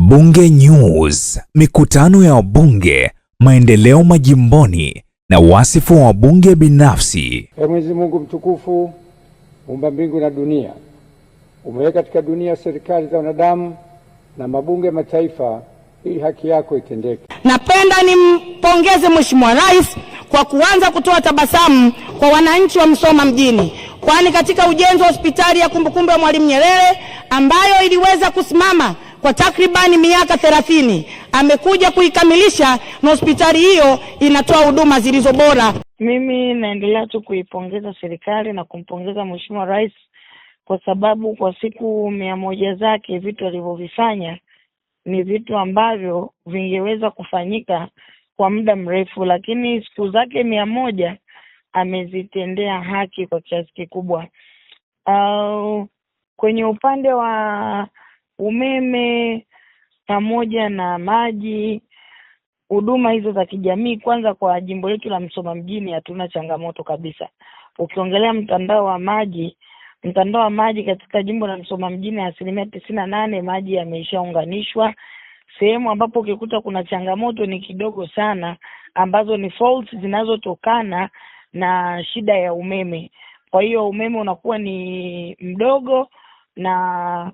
Bunge News, mikutano ya wabunge, maendeleo majimboni na wasifu wa wabunge binafsi. Mwenyezi Mungu mtukufu, muumba mbingu na dunia, umeweka katika dunia serikali za wanadamu na mabunge mataifa ili haki yako itendeke. Napenda nimpongeze Mheshimiwa Rais kwa kuanza kutoa tabasamu kwa wananchi wa Msoma mjini, kwani katika ujenzi wa hospitali ya kumbukumbu ya Mwalimu Nyerere ambayo iliweza kusimama kwa takribani miaka 30 amekuja kuikamilisha, na hospitali hiyo inatoa huduma zilizo bora. Mimi naendelea tu kuipongeza serikali na kumpongeza Mheshimiwa Rais kwa sababu kwa siku 100 zake vitu alivyovifanya ni vitu ambavyo vingeweza kufanyika kwa muda mrefu, lakini siku zake 100 amezitendea haki kwa kiasi kikubwa. Kwenye upande wa umeme pamoja na maji, huduma hizo za kijamii, kwanza kwa jimbo letu la Msoma mjini hatuna changamoto kabisa. Ukiongelea mtandao wa maji katika jimbo la Msoma mjini 98% maji yameshaunganishwa. Sehemu ambapo ukikuta kuna changamoto ni kidogo sana, ambazo ni faults zinazotokana na shida ya umeme. Kwa hiyo umeme unakuwa ni mdogo, na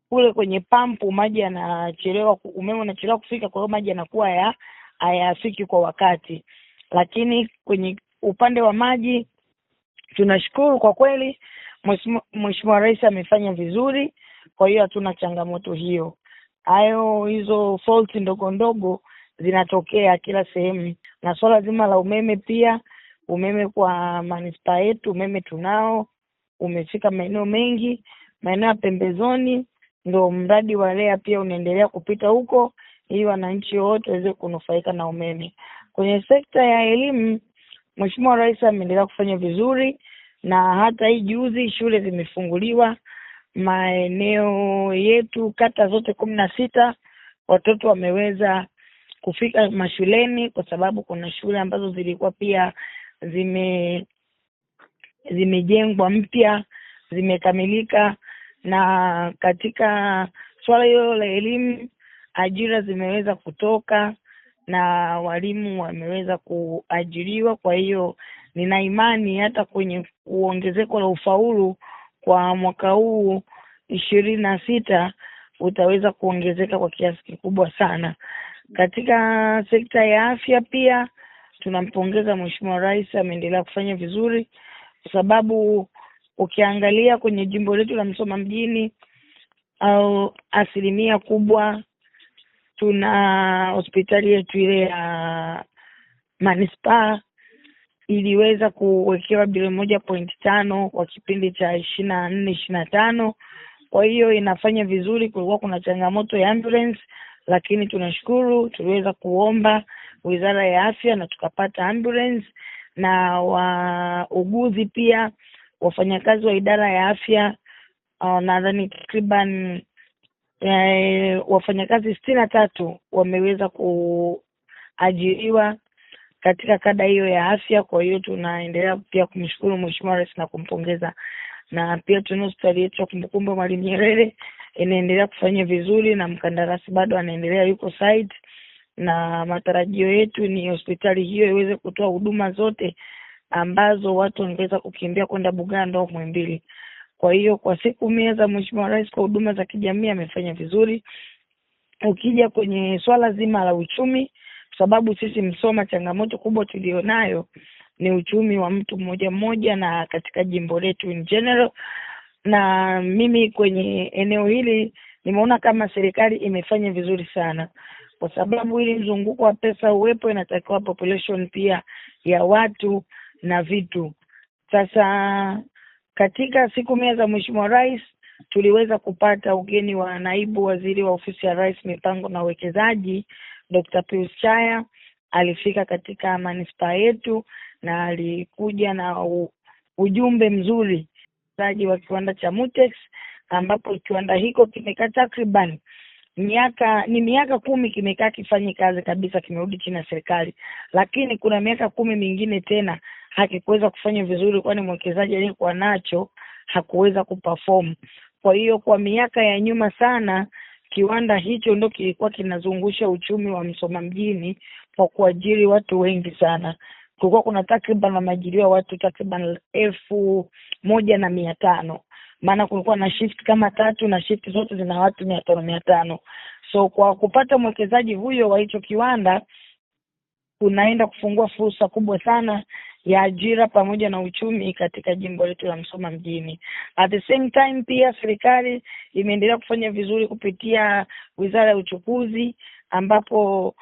kule kwenye pampu maji yanachelewa, umeme unachelewa kufika, kwa hiyo maji yanakuwa hayafiki kwa wakati. Lakini kwenye upande wa maji tunashukuru kwa kweli, Mheshimiwa Rais amefanya vizuri, kwa hiyo hatuna changamoto hiyo. Hizo fault ndogo zinatokea kila sehemu. Na swala zima la umeme pia, umeme kwa manispaa yetu, umeme tunao, umefika maeneo mengi, maeneo ya pembezoni ndio mradi wa REA pia unaendelea kupita huko, ili wananchi wote waweze kunufaika na umeme. Kwenye sekta ya elimu, Mheshimiwa Rais ameendelea kufanya vizuri, na hata hii juzi shule zimefunguliwa maeneo yetu, kata zote 16 watoto wameweza kufika mashuleni, kwa sababu kuna shule ambazo zilikuwa pia zimejengwa mpya, zimekamilika. Na katika swala hilo la elimu, ajira zimeweza kutoka na walimu wameweza kuajiriwa. Kwa hiyo nina imani hata kwenye uongezeko la ufaulu kwa mwaka huu 26 utaweza kuongezeka kwa kiasi kikubwa sana. Katika sekta ya afya pia tunampongeza Mheshimiwa Rais, ameendelea kufanya vizuri, kwa sababu ukiangalia kwenye jimbo letu la Msoma mjini asilimia kubwa tuna hospitali yetu ile ya manispaa iliweza kuwekewa bilioni 1.5 kwa kipindi cha 24-25. Kwa hiyo inafanya vizuri. Kulikuwa kuna changamoto ya ambulance, lakini tunashukuru tuliweza kuomba Wizara ya Afya na tukapata ambulance. Na wauguzi pia, wafanyakazi wa idara ya afya, nadhani takriban wafanyakazi 63 wameweza kuajiriwa katika kada hiyo ya afya. Kwa hiyo tunaendelea pia kumshukuru Mheshimiwa Rais na kumpongeza. Na pia tuna hospitali yetu ya kumbukumbu Mwalimu Nyerere inaendelea kufanya vizuri, na mkandarasi bado anaendelea, yuko site, na matarajio yetu ni hospitali hiyo iweze kutoa huduma zote ambazo watu wangeweza kukimbia kwenda Bugando au Muhimbili. Kwa hiyo kwa siku 100 za Mheshimiwa Rais kwa huduma za kijamii amefanya vizuri. Ukija kwenye swala zima la uchumi, sababu sisi Msoma changamoto kubwa tulionayo ni uchumi wa mtu mmoja na katika jimbo letu in general. Na mimi kwenye eneo hili nimeona kama serikali imefanya vizuri sana, kwa sababu ili mzunguko wa pesa uwepo inatakiwa population pia ya watu na vitu. Sasa katika siku 100 za Mheshimiwa Rais tuliweza kupata ugeni wa naibu waziri wa ofisi ya Rais, mipango na uwekezaji, Dr. Pius Chaya. Alifika katika manispaa yetu na alikuja na ujumbe mzuri wa kiwanda cha Mutex, ambapo kiwanda hiko kimekaa takriban miaka 10 kimekaa kifanye kazi kabisa, kimerudi chini ya serikali, lakini kuna miaka 10 mingine tena hakikuweza kufanya vizuri, kwani mwekezaji aliyekuwa nacho hakuweza kuperform. Kwa hiyo kwa miaka ya nyuma sana kiwanda hicho ndio kilikuwa kinazungusha uchumi wa Msoma mjini kwa kuajiri watu wengi sana. Kulikuwa kuna takriban wameajiriwa watu takriban 1,500. Maana kulikuwa na shift kama 3 na shift zote zina watu 500. So kwa kupata mwekezaji huyo wa hicho kiwanda kunaenda kufungua fursa kubwa sana ya ajira pamoja na uchumi katika jimbo letu la Msoma mjini. At the same time pia serikali imeendelea kufanya vizuri kupitia Wizara ya Uchukuzi, ambapo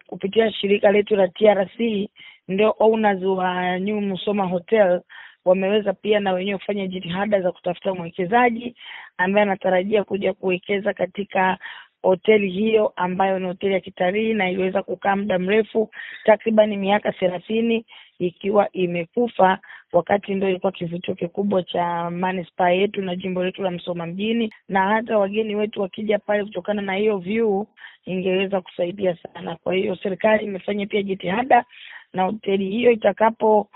kupitia shirika letu la TRC ndio owners wa New Musoma Hotel wameweza pia na wenyewe kufanya jitihada za kutafuta mwekezaji ambaye anatarajia kuja kuwekeza katika hoteli hiyo ambayo ni hoteli ya kitalii na iliweza kukaa muda mrefu takriban miaka 30 ikiwa imekufa, wakati ndio ilikuwa kivutio kikubwa cha manispaa yetu na jimbo letu la Msoma mjini, na hata wageni wetu wakija pale kutokana na hiyo view ingeweza kusaidia sana. Kwa hiyo serikali imefanya pia jitihada, na hoteli hiyo itakapo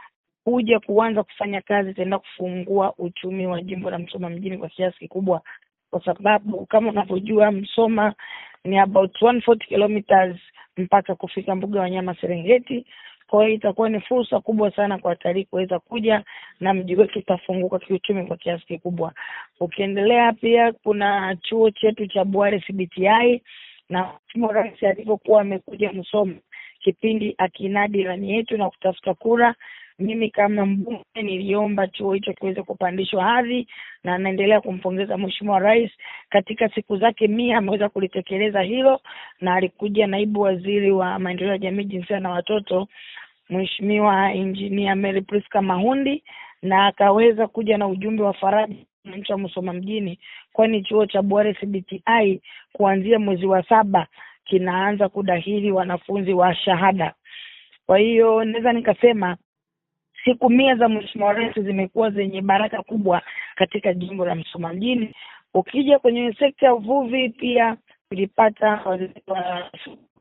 kuja kuanza kufanya kazi itaenda kufungua uchumi wa jimbo la Msoma mjini kwa kiasi kikubwa, kwa sababu kama unavyojua Msoma ni about 140 kilometers mpaka kufika mbuga ya wanyama Serengeti. Kwa hiyo itakuwa ni fursa kubwa sana kwa watalii kuweza kuja na mji wetu utafunguka kiuchumi kwa kiasi kikubwa. Ukiendelea pia kuna chuo chetu cha Bware CBTI, na Mheshimiwa Rais alipokuwa amekuja Msoma kipindi akinadi ilani yetu na kutafuta kura, mimi kama mbunge niliomba chuo hicho kiweze kupandishwa hadhi, na naendelea kumpongeza Mheshimiwa Rais katika siku zake 100 ameweza kulitekeleza hilo, na alikuja naibu waziri wa maendeleo ya jamii, jinsia na watoto Mheshimiwa Engineer Mary Priska Mahundi, na akaweza kuja na ujumbe wa faraja kwa Msoma mjini, kwani chuo cha Bware CBTI kuanzia mwezi wa 7 kinaanza kudahili wanafunzi wa shahada. Kwa hiyo naweza nikasema siku 100 za Mheshimiwa Rais zimekuwa zenye baraka kubwa katika jimbo la Msoma mjini. Ukija kwenye sekta ya uvuvi pia tulipata waziri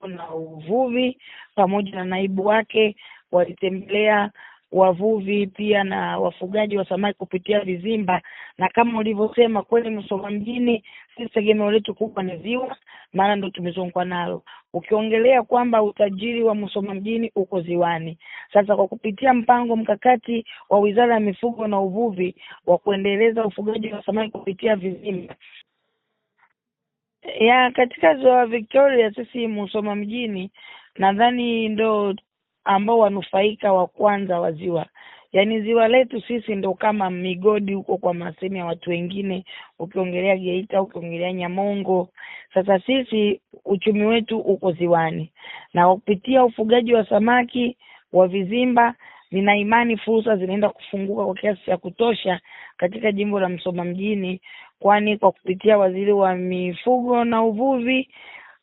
na uvuvi pamoja na naibu wake walitembelea wavuvi pia na wafugaji wa samaki kupitia vizimba, na kama ulivyosema kweli Msoma mjini sisi tegemeo letu kubwa ni ziwa, maana ndo tumezungukwa nalo. Ukiongelea kwamba utajiri wa Msoma mjini uko ziwani. Sasa kwa kupitia mpango mkakati wa Wizara ya Mifugo na Uvuvi wa kuendeleza ufugaji wa samaki kupitia vizimba katika ziwa Victoria, sisi Msoma mjini nadhani ndo ambao wanufaika wa kwanza wa ziwa. Yaani ziwa letu sisi ndo kama migodi huko kwa masemi ya watu wengine, ukiongelea Geita, ukiongelea Nyamongo. Sasa sisi uchumi wetu uko ziwani, na kupitia ufugaji wa samaki wa vizimba nina imani fursa zinaenda kufunguka kwa kiasi cha kutosha katika jimbo la Msoma mjini, kwani kwa kupitia waziri wa mifugo na uvuvi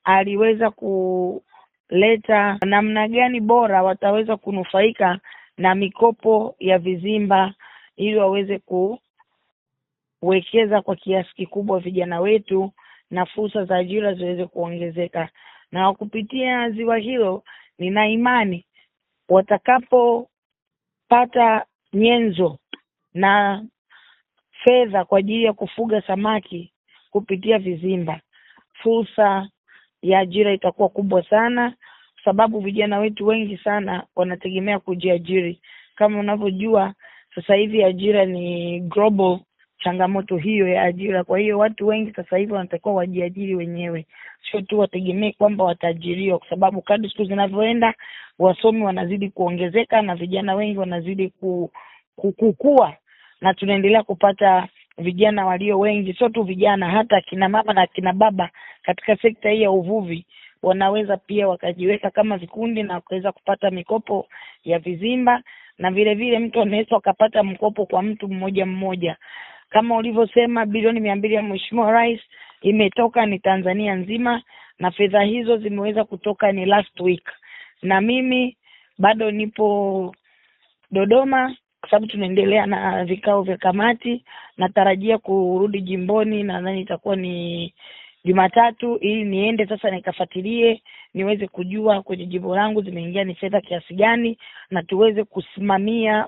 aliweza kuleta namna gani bora wataweza kunufaika na mikopo ya vizimba ili waweze kuwekeza kwa kiasi kikubwa vijana wetu na fursa za ajira ziweze kuongezeka. Na kupitia ziwa hilo nina imani watakapopata nyenzo na fedha kwa ajili ya kufuga samaki kupitia vizimba, fursa ya ajira itakuwa kubwa sana, sababu vijana wetu wengi sana wanategemea kujiajiri. Kama unavyojua sasa hivi ajira ni global, changamoto hiyo ya ajira. Kwa hiyo watu wengi sasa hivi wanatakiwa wajiajiri wenyewe, sio tu wategemee kwamba wataajiriwa, kwa sababu kadri siku zinavyoenda wasomi wanazidi kuongezeka na vijana wengi wanazidi kukua, na tunaendelea kupata vijana walio wengi. Sio tu vijana, hata kina mama na kina baba katika sekta hii ya uvuvi wanaweza pia wakajiweka kama vikundi na kuweza kupata mikopo ya vizimba, na vile vile mtu anaweza akapata mkopo kwa mtu mmoja mmoja. Kama ulivyosema bilioni 200 ya Mheshimiwa Rais imetoka ni Tanzania nzima, na fedha hizo zimeweza kutoka ni last week, na mimi bado nipo Dodoma kwa sababu tunaendelea na vikao vya kamati. Natarajia kurudi jimboni, nadhani itakuwa ni Jumatatu, ili niende sasa nikafuatilie niweze kujua kwenye jimbo langu zimeingia ni fedha kiasi gani, na tuweze kusimamia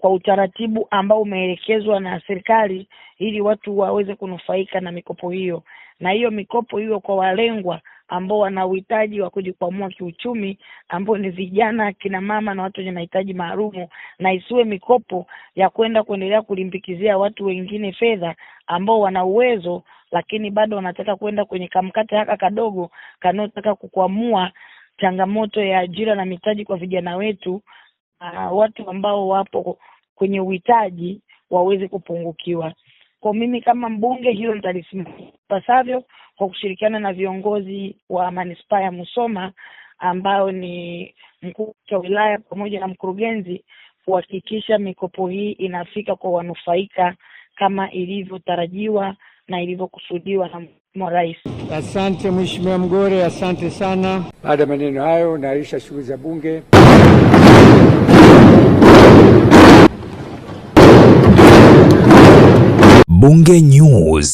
kwa utaratibu ambao umeelekezwa na serikali ili watu waweze kunufaika na mikopo hiyo. Na hiyo mikopo hiyo kwa walengwa ambao wana uhitaji wa kujikwamua kiuchumi, ambao ni vijana, kina mama na watu wenye mahitaji maalumu, na isiwe mikopo ya kuendelea kulimbikizia watu wengine fedha ambao wana uwezo lakini bado wanataka kwenda kwenye kamkate haka kadogo kanotaka kukwamua changamoto ya ajira na mitaji kwa vijana wetu. Watu ambao wapo kwenye uhitaji waweze kupungukiwa. Kwa mimi kama mbunge, hilo nitalisimamia pasavyo kwa kushirikiana na viongozi wa manispaa ya Musoma ambao ni mkuu wa wilaya pamoja na mkurugenzi, kuhakikisha mikopo hii inafika kwa wanufaika kama ilivyotarajiwa na ilivyokusudiwa na Mheshimiwa Rais. Asante Mheshimiwa Mgore, asante sana. Baada ya maneno hayo, naahirisha shughuli za bunge. Bunge News.